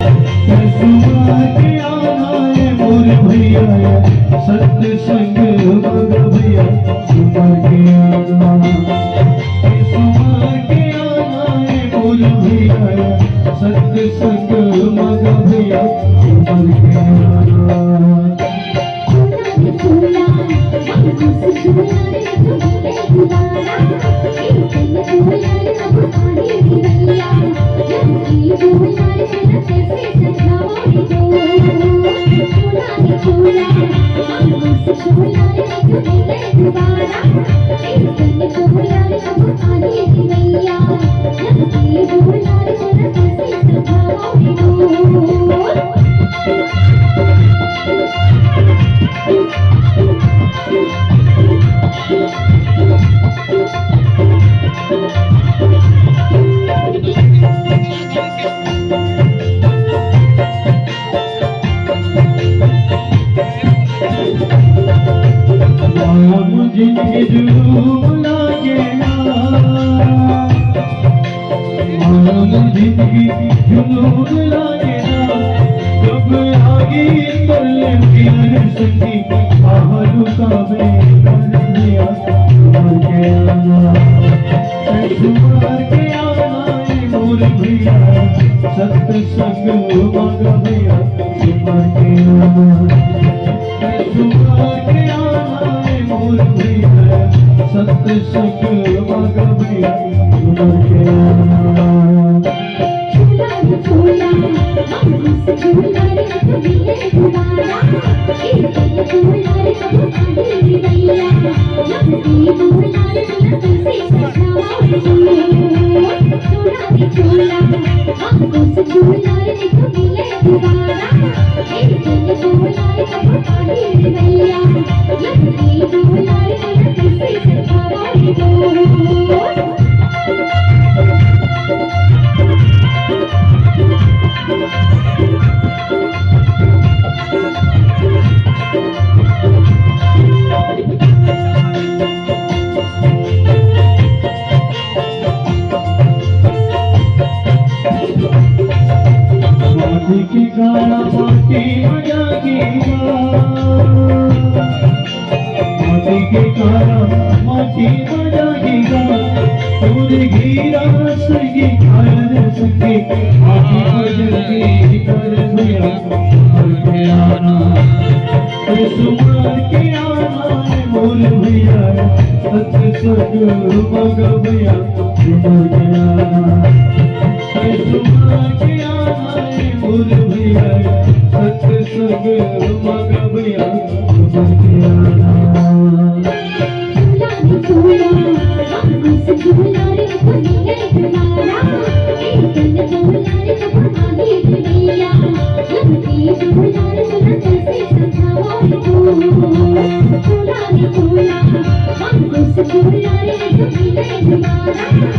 सुबह के आना है मोर भैया सत्संग मग भैया सुबह के आना है मोर भैया सत्संग मग भैया सुबह के आना जिनके जुलूम लागे ना जिनकी जुलूम लागे ना जब आगे कर ले प्यार संगी आहलू का बेकार दिया सुमार के आना मोर भैया सत्संग मग भैया सुमार के आना मोर भैया सत्संग मग भैया सुमर के आना की गाना माटी बजाएगा माटी के गाना माटी बजाएगा पूरे घीरा संगी खायर संगी माटी बजाएगी कर भैया सुमर के आना सुमर के आना मोर भैया सत्संग मग भैया सुमर के आना सुमर के आना मोर भैया सत्संग मग भैया सुमर के आना Thank you.